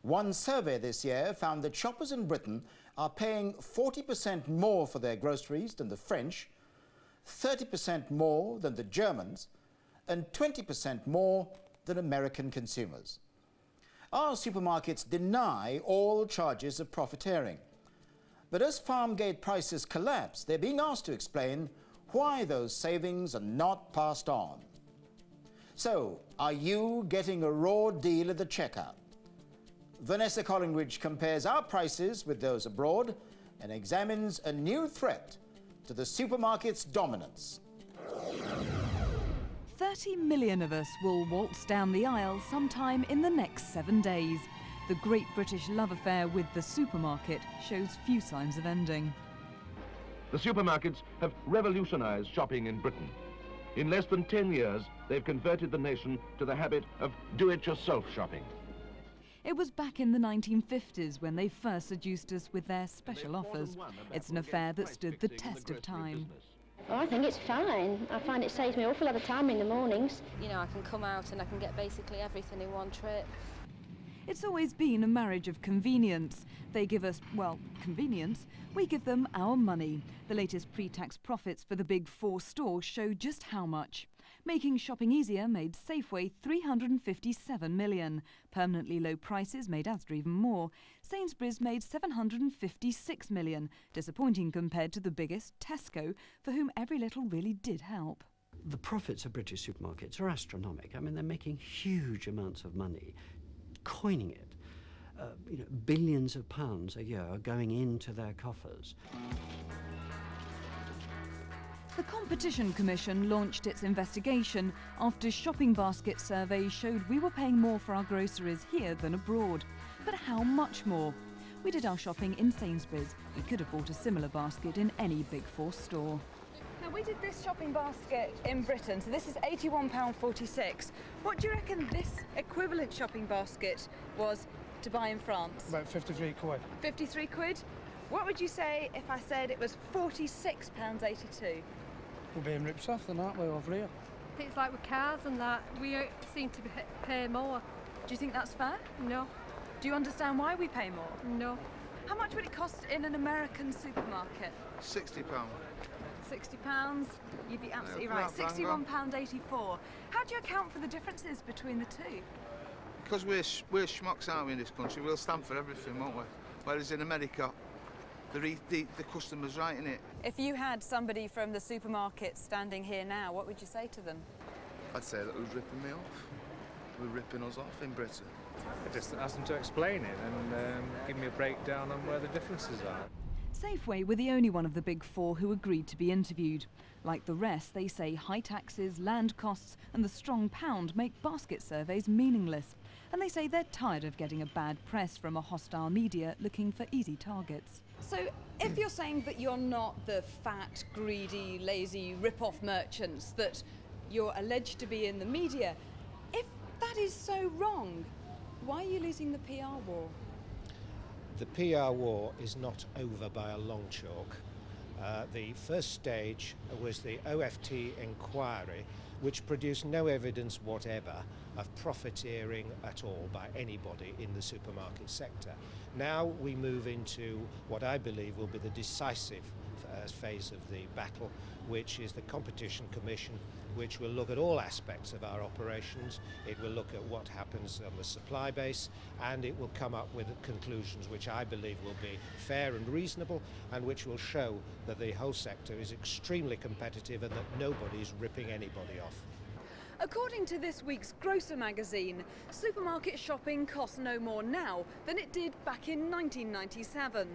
One survey this year found that shoppers in Britain are paying 40% more for their groceries than the French, 30% more than the Germans, and 20% more than American consumers. Our supermarkets deny all charges of profiteering. But as farm gate prices collapse, they're being asked to explain why those savings are not passed on. So, are you getting a raw deal at the checkout? Vanessa Collingridge compares our prices with those abroad and examines a new threat to the supermarket's dominance. 30 million of us will waltz down the aisle sometime in the next 7 days. The great British love affair with the supermarket shows few signs of ending. The supermarkets have revolutionised shopping in Britain. In less than 10 years, they've converted the nation to the habit of do-it-yourself shopping. It was back in the 1950s when they first seduced us with their special offers. It's an affair that stood the test of time. Oh, I think it's fine. I find it saves me an awful lot of time in the mornings. You know, I can come out and I can get basically everything in one trip. It's always been a marriage of convenience. They give us, well, convenience. We give them our money. The latest pre-tax profits for the big four stores show just how much. Making shopping easier made Safeway 357 million. Permanently low prices made Asda even more. Sainsbury's made 756 million, disappointing compared to the biggest, Tesco, for whom every little really did help. The profits of British supermarkets are astronomical. I mean, they're making huge amounts of money, coining it. Billions of pounds a year are going into their coffers. The Competition Commission launched its investigation after shopping basket surveys showed we were paying more for our groceries here than abroad. But how much more? We did our shopping in Sainsbury's. We could have bought a similar basket in any Big Four store. Now, we did this shopping basket in Britain, so this is £81.46. What do you reckon this equivalent shopping basket was to buy in France? About 53 quid. 53 quid? What would you say if I said it was £46.82? We're being ripped off than that way over here. It's like with cars and that, we seem to pay more. Do you think that's fair? No. Do you understand why we pay more? No. How much would it cost in an American supermarket? £60. £60? You'd be absolutely right. £61.84. How do you account for the differences between the two? Because we're schmucks, aren't we, in this country? We'll stand for everything, won't we? Whereas in America, the customer's right in it. If you had somebody from the supermarket standing here now, what would you say to them? I'd say that who's ripping me off. We're ripping us off in Britain. I just asked them to explain it and give me a breakdown on where the differences are. Safeway were the only one of the Big Four who agreed to be interviewed. Like the rest, they say high taxes, land costs and the strong pound make basket surveys meaningless. And they say they're tired of getting a bad press from a hostile media looking for easy targets. So if you're saying that you're not the fat, greedy, lazy, rip-off merchants that you're alleged to be in the media, if that is so wrong, why are you losing the PR war? The PR war is not over by a long chalk. The first stage was the OFT inquiry, which produced no evidence whatever of profiteering at all by anybody in the supermarket sector. Now we move into what I believe will be the decisive phase of the battle, which is the Competition Commission, which will look at all aspects of our operations. It will look at what happens on the supply base, and it will come up with conclusions which I believe will be fair and reasonable, and which will show that the whole sector is extremely competitive and that nobody is ripping anybody off. According to this week's Grocer magazine, supermarket shopping costs no more now than it did back in 1997.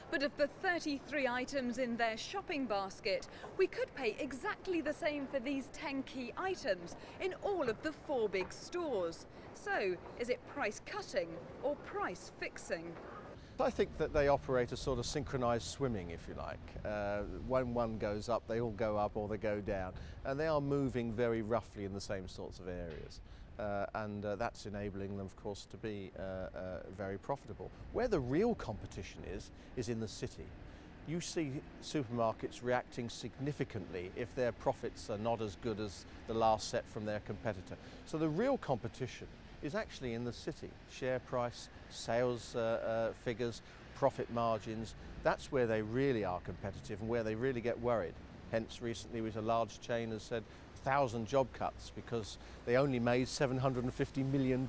But of the 33 items in their shopping basket, we could pay exactly the same for these 10 key items in all of the 4 big stores. So, is it price cutting or price fixing? I think that they operate a sort of synchronised swimming, if you like. When one goes up, they all go up or they go down. And they are moving very roughly in the same sorts of areas. And that's enabling them, of course, to be very profitable. Where the real competition is in the city. You see supermarkets reacting significantly if their profits are not as good as the last set from their competitor. So the real competition is actually in the city. Share price, sales figures, profit margins, that's where they really are competitive and where they really get worried. Hence recently was a large chain has said 1,000 job cuts because they only made £750 million.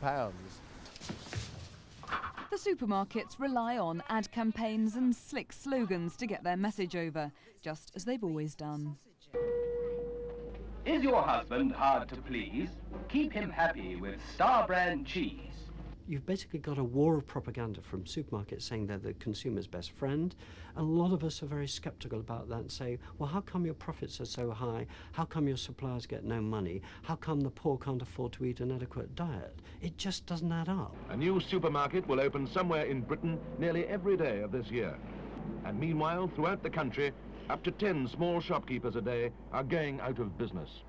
The supermarkets rely on ad campaigns and slick slogans to get their message over, just as they've always done. Is your husband hard to please? Keep him happy with Star Brand cheese. You've basically got a war of propaganda from supermarkets saying they're the consumer's best friend. And a lot of us are very sceptical about that and say, well, how come your profits are so high? How come your suppliers get no money? How come the poor can't afford to eat an adequate diet? It just doesn't add up. A new supermarket will open somewhere in Britain nearly every day of this year. And meanwhile, throughout the country, up to 10 small shopkeepers a day are going out of business.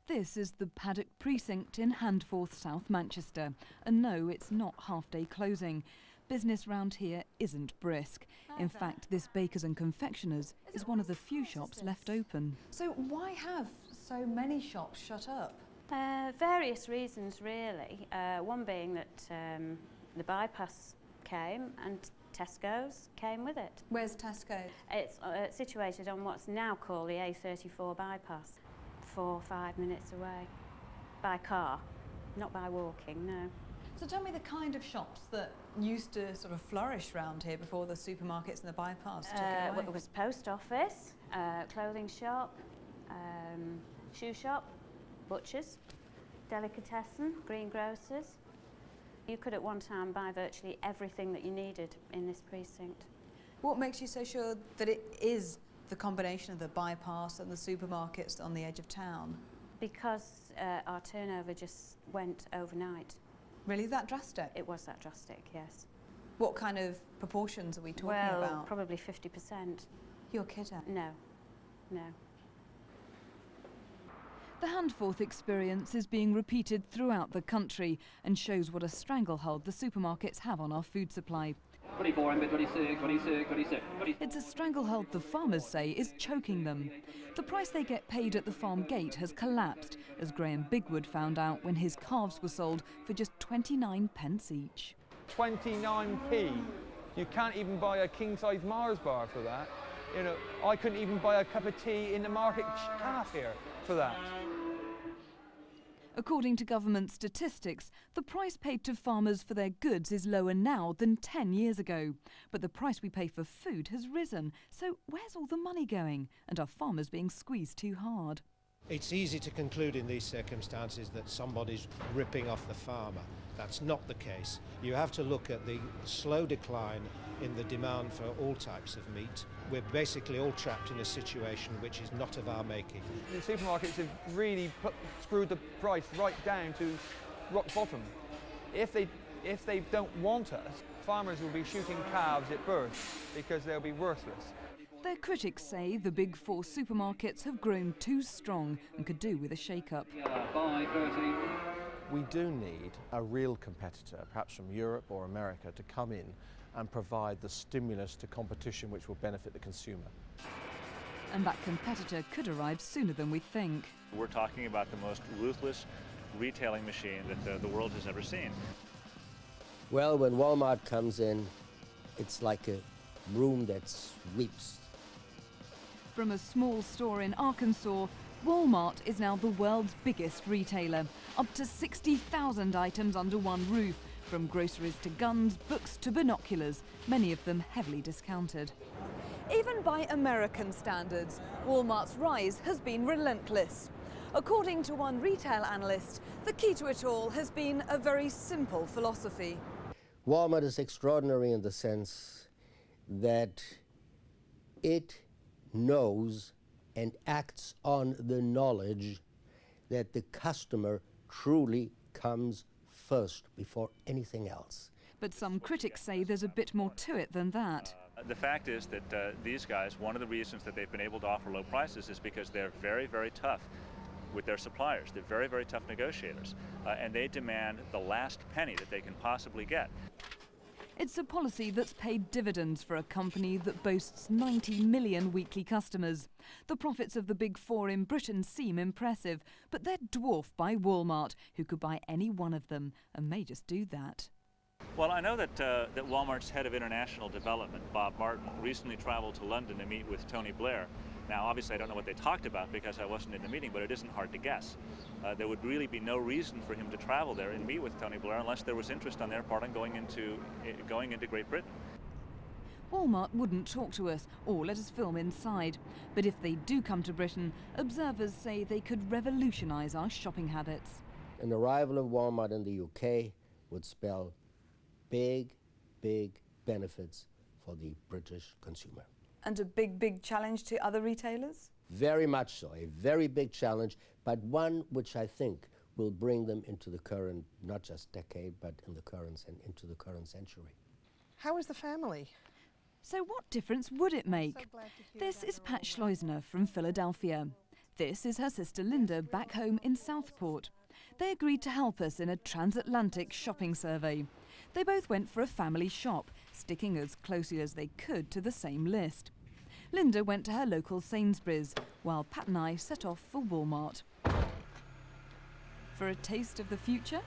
This is the Paddock Precinct in Handforth, South Manchester. And no, it's not half-day closing. Business round here isn't brisk. In fact, this Bakers and Confectioners is one of the few shops left open. So why have so many shops shut up? Various reasons, really. One being that the bypass came and Tesco's came with it. Where's Tesco's? It's situated on what's now called the A34 bypass, 4 or 5 minutes away, by car, not by walking, no. So tell me the kind of shops that used to sort of flourish round here before the supermarkets and the bypass took it away. It was post office, clothing shop, shoe shop, butchers, delicatessen, greengrocers. You could at one time buy virtually everything that you needed in this precinct. What makes you so sure that it is the combination of the bypass and the supermarkets on the edge of town? Because our turnover just went overnight. Really that drastic? It was that drastic, yes. What kind of proportions are we talking about? Well, probably 50%. You're kidding? No, no. The Handforth experience is being repeated throughout the country and shows what a stranglehold the supermarkets have on our food supply. 24, 26, 26, 26. It's a stranglehold the farmers say is choking them. The price they get paid at the farm gate has collapsed, as Graham Bigwood found out when his calves were sold for just 29 pence each. 29p? You can't even buy a king-size Mars bar for that. You know, I couldn't even buy a cup of tea in the market calf here for that. According to government statistics, the price paid to farmers for their goods is lower now than 10 years ago. But the price we pay for food has risen. So where's all the money going? And are farmers being squeezed too hard? It's easy to conclude in these circumstances that somebody's ripping off the farmer. That's not the case. You have to look at the slow decline in the demand for all types of meat. We're basically all trapped in a situation which is not of our making. The supermarkets have really screwed the price right down to rock bottom. If they don't want us, farmers will be shooting calves at birth because they'll be worthless. Their critics say the big four supermarkets have grown too strong and could do with a shake-up. We do need a real competitor, perhaps from Europe or America, to come in and provide the stimulus to competition which will benefit the consumer. And that competitor could arrive sooner than we think. We're talking about the most ruthless retailing machine that the world has ever seen. Well, when Walmart comes in, it's like a broom that sweeps. From a small store in Arkansas, Walmart is now the world's biggest retailer. Up to 60,000 items under one roof, from groceries to guns, books to binoculars, many of them heavily discounted. Even by American standards, Walmart's rise has been relentless. According to one retail analyst, the key to it all has been a very simple philosophy. Walmart is extraordinary in the sense that it knows and acts on the knowledge that the customer truly comes first before anything else. But some critics say there's a bit more to it than that. The fact is that these guys, one of the reasons that they've been able to offer low prices is because they're very, very tough with their suppliers. They're very, very tough negotiators, and they demand the last penny that they can possibly get. It's a policy that's paid dividends for a company that boasts 90 million weekly customers. The profits of the big four in Britain seem impressive, but they're dwarfed by Walmart, who could buy any one of them and may just do that. Well, I know that Walmart's head of international development, Bob Martin, recently traveled to London to meet with Tony Blair. Now, obviously, I don't know what they talked about because I wasn't in the meeting, but it isn't hard to guess. There would really be no reason for him to travel there and meet with Tony Blair unless there was interest on their part in going into Great Britain. Walmart wouldn't talk to us or let us film inside. But if they do come to Britain, observers say they could revolutionise our shopping habits. An arrival of Walmart in the UK would spell big, big benefits for the British consumer. And a big, big challenge to other retailers? Very much so, a very big challenge, but one which I think will bring them into the current, not just decade, but into the current century. How is the family? So what difference would it make? This is Pat Schleusner from Philadelphia. This is her sister Linda back home in Southport. They agreed to help us in a transatlantic shopping survey. They both went for a family shop, sticking as closely as they could to the same list. Linda went to her local Sainsbury's, while Pat and I set off for Walmart. For a taste of the future?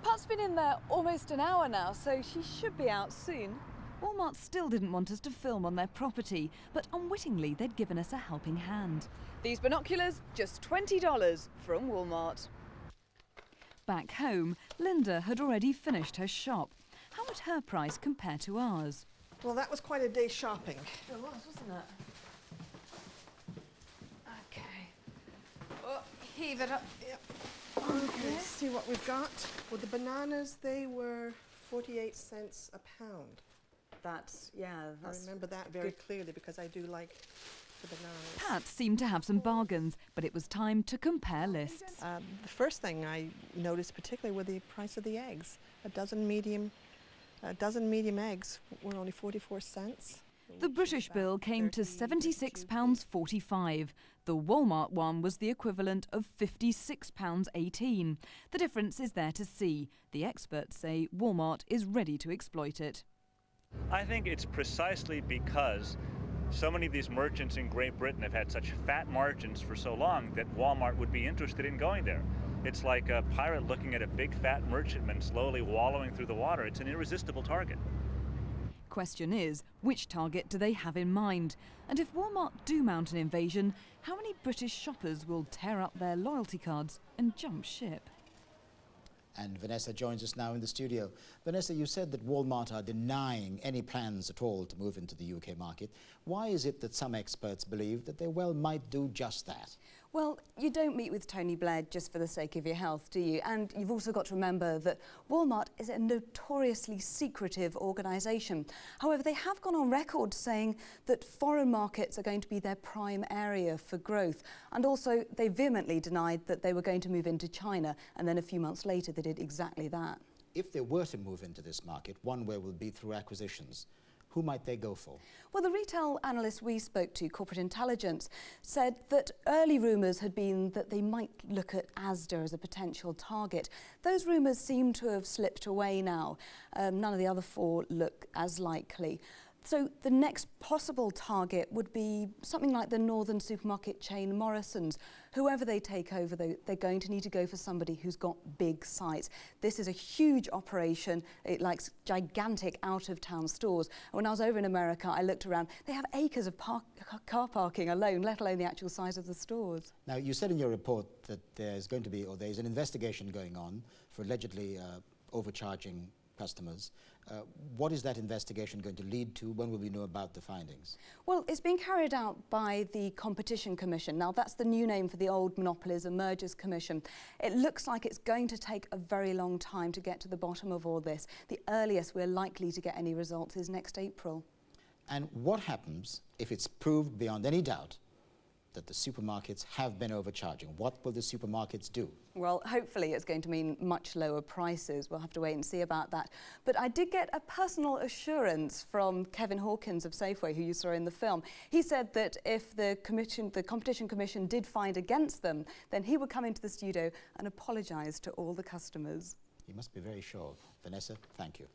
Pat's been in there almost an hour now, so she should be out soon. Walmart still didn't want us to film on their property, but unwittingly they'd given us a helping hand. These binoculars, just $20 from Walmart. Back home, Linda had already finished her shop. How would her price compare to ours? Well, that was quite a day shopping. It was, wasn't it? Okay. Oh, heave it up. Yep. Okay, let's see what we've got. Well, the bananas, they were 48 cents a pound. That's I remember that very clearly because I do like the bananas. Pat seemed to have some bargains, but it was time to compare lists. The first thing I noticed particularly were the price of the eggs. A dozen medium eggs were only 44 cents. The British bill came to £76.45. The Walmart one was the equivalent of £56.18. The difference is there to see. The experts say Walmart is ready to exploit it. I think it's precisely because so many of these merchants in Great Britain have had such fat margins for so long that Walmart would be interested in going there. It's like a pirate looking at a big fat merchantman slowly wallowing through the water. It's an irresistible target. Question is, which target do they have in mind? And if Walmart do mount an invasion, how many British shoppers will tear up their loyalty cards and jump ship? And Vanessa joins us now in the studio. Vanessa, you said that Walmart are denying any plans at all to move into the UK market. Why is it that some experts believe that they well might do just that? Well, you don't meet with Tony Blair just for the sake of your health, do you? And you've also got to remember that Walmart is a notoriously secretive organisation. However, they have gone on record saying that foreign markets are going to be their prime area for growth. And also, they vehemently denied that they were going to move into China, and then a few months later they did exactly that. If they were to move into this market, one way will be through acquisitions. Who might they go for? Well, the retail analyst we spoke to, Corporate Intelligence, said that early rumours had been that they might look at Asda as a potential target. Those rumours seem to have slipped away now. None of the other four look as likely. So the next possible target would be something like the northern supermarket chain Morrison's. Whoever they take over, they're going to need to go for somebody who's got big sites. This is a huge operation. It likes gigantic out-of-town stores. And when I was over in America, I looked around. They have acres of car parking alone, let alone the actual size of the stores. Now, you said in your report that there's going to be, or there's an investigation going on for allegedly overcharging customers. What is that investigation going to lead to? When will we know about the findings? Well, it's being carried out by the Competition Commission. Now, that's the new name for the old Monopolies and Mergers Commission. It looks like it's going to take a very long time to get to the bottom of all this. The earliest we're likely to get any results is next April. And what happens if it's proved beyond any doubt that the supermarkets have been overcharging? What will the supermarkets do? Well, hopefully it's going to mean much lower prices. We'll have to wait and see about that. But I did get a personal assurance from Kevin Hawkins of Safeway, who you saw in the film. He said that if the Competition Commission did find against them, then he would come into the studio and apologise to all the customers. You must be very sure. Vanessa, thank you.